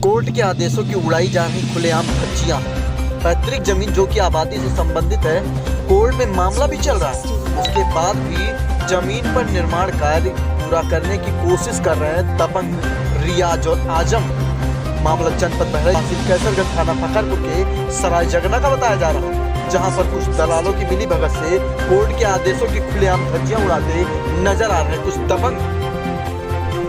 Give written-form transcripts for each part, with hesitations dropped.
Court के आदेशों की उड़ाई जा रही खुलेआम धज्जियां। पैतृक जमीन जो कि आबादी से संबंधित है, कोर्ट में मामला भी चल रहा है। उसके बाद भी जमीन पर निर्माण कार्य पूरा करने की कोशिश कर रहे हैं दबंग रियाज और आजम। मामला जनपद बहराइच कैसरगंज थाना फखरपुर के सराय जगना का बताया जा रहा है, जहां पर कुछ दलालों की मिलीभगत से कोर्ट के आदेशों की खुलेआम धज्जियां उड़ाते नजर आ रहे हैं कुछ दबंग।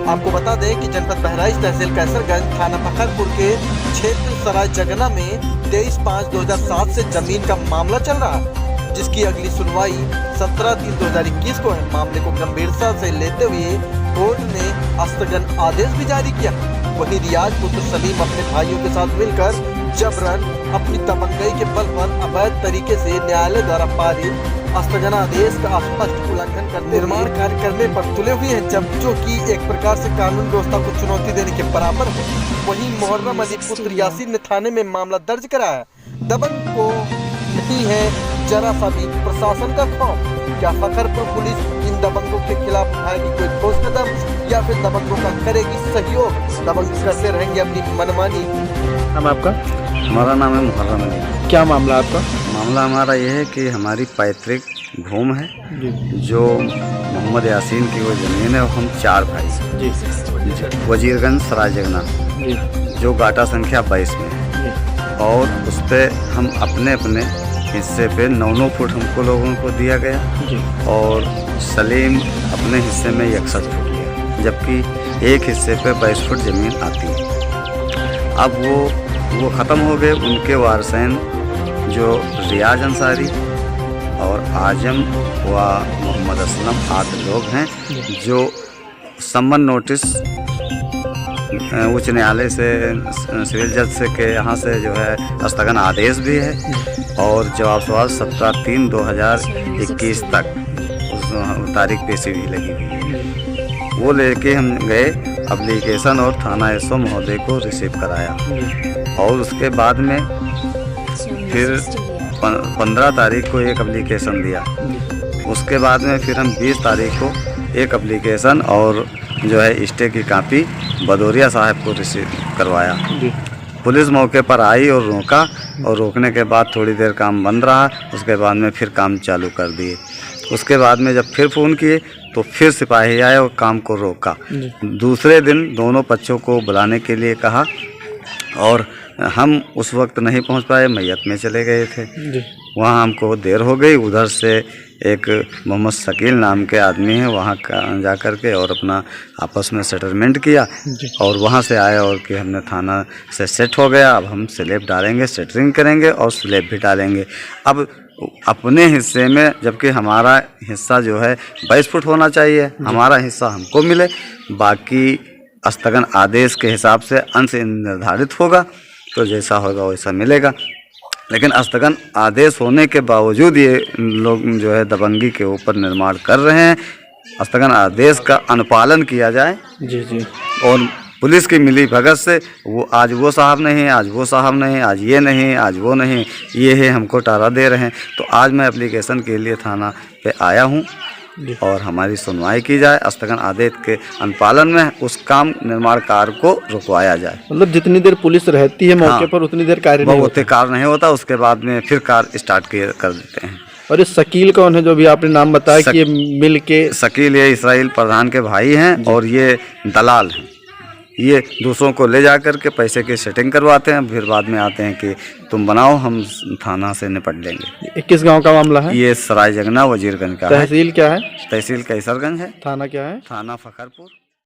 आपको बता दें कि जनपद बहराइच तहसील कैसरगंज थाना फखरपुर के क्षेत्र सराय जगना में 23/5/2007 से जमीन का मामला चल रहा है, जिसकी अगली सुनवाई 17/3/2021 को है। मामले को गंभीरता से लेते हुए कोर्ट ने स्थगन आदेश भी जारी किया। वहीं रियाज पुत्र सलीम अपने भाइयों के साथ मिलकर जबरन अपनी दबंगई के बल पर अवैध तरीके से न्यायालय द्वारा पारित स्थगनादेश का स्पष्ट उल्लंघन कर निर्माण कार्य करने पर तुले हुए हैं, जब जो कि एक प्रकार से कानून व्यवस्था को चुनौती देने के बराबर है। वहीं मोहर्रम अली पुत्र यासीन ने थाने में मामला दर्ज कराया है। दबंग को नहीं है जरा सा भी प्रशासन का खौफ। क्या फखरपुर पुलिस इन दबंगों के खिलाफ उठाएगी कोई ठोस कदम, या फिर दबंगों का करेगी सहयोग? दबंग करते रहेंगे अपनी मनमानी। नाम आपका? हमारा नाम है मोहर्रम अली। क्या मामला आपका? मामला हमारा ये है कि हमारी पैतृक भूमि है, जो मोहम्मद यासीन की वो ज़मीन है, और हम 4 भाई हैं। वजीरगंज सराय जगना, जो गाटा संख्या 22 में है, और उस पर हम अपने अपने हिस्से पे 9-9 फुट हमको लोगों को दिया गया, और सलीम अपने हिस्से में 61 फुट लिया, जबकि एक हिस्से पे 22 फुट ज़मीन आती है। अब वो ख़त्म हो गए। उनके वारसैन जो रियाज अंसारी और आजम व मोहम्मद असलम आदि लोग हैं, जो सम्मन नोटिस उच्च न्यायालय से सिविल जज से के यहाँ से जो है स्थगन आदेश भी है, और जवाब सवाल 17/3/2021 तक उस तारीख पेशी भी लगी हुई है। वो लेके हम गए एप्लीकेशन और थाना एसओ महोदय को रिसीव कराया, और उसके बाद में फिर 15 तारीख को एक एप्लीकेशन दिया। उसके बाद में फिर हम 20 तारीख को एक एप्लीकेशन और जो है स्टे की कापी भदौरिया साहब को रिसीव करवाया। पुलिस मौके पर आई और रोका, और रोकने के बाद थोड़ी देर काम बंद रहा। उसके बाद में फिर काम चालू कर दिए। उसके बाद में जब फिर फ़ोन किए तो फिर सिपाही आए और काम को रोका। दूसरे दिन दोनों पक्षों को बुलाने के लिए कहा, और हम उस वक्त नहीं पहुंच पाए, मैयत में चले गए थे। वहाँ हमको देर हो गई। उधर से एक मोहम्मद शकील नाम के आदमी हैं, वहाँ जा कर के और अपना आपस में सेटलमेंट किया, और वहाँ से आए और कि हमने थाना से सेट हो गया। अब हम स्लैब डालेंगे, सेटरिंग करेंगे और स्लैब भी डालेंगे। अब अपने हिस्से में, जबकि हमारा हिस्सा जो है 22 फुट होना चाहिए, हमारा हिस्सा हमको मिले। बाकी स्थगन आदेश के हिसाब से अंश निर्धारित होगा, तो जैसा होगा वैसा मिलेगा। लेकिन स्थगन आदेश होने के बावजूद ये लोग जो है दबंगी के ऊपर निर्माण कर रहे हैं। स्थगन आदेश का अनुपालन किया जाए। जी। और पुलिस की मिली भगत से वो आज वो साहब नहीं, आज वो साहब नहीं, आज ये नहीं, आज वो नहीं, ये है, हमको टारा दे रहे हैं। तो आज मैं एप्लीकेशन के लिए थाना पे आया हूँ, और हमारी सुनवाई की जाए। स्थगन आदेश के अनुपालन में उस काम निर्माण कार्य को रुकवाया जाए। मतलब जितनी देर पुलिस रहती है मौके पर उतनी देर कार्य नहीं होता। उसके बाद में फिर कार्य स्टार्ट कर देते हैं। और ये शकील कौन है जो भी आपने नाम बताया कि ये मिल के? शकील ये इसराइल प्रधान के भाई हैं, और ये दलाल हैं। ये दूसरों को ले जा कर के पैसे की सेटिंग करवाते हैं, फिर बाद में आते हैं कि तुम बनाओ, हम थाना से निपट लेंगे। किस गांव का मामला है? ये सराय जगना वजीरगंज का है। तहसील क्या है? तहसील कैसरगंज है। थाना क्या है? थाना फखरपुर।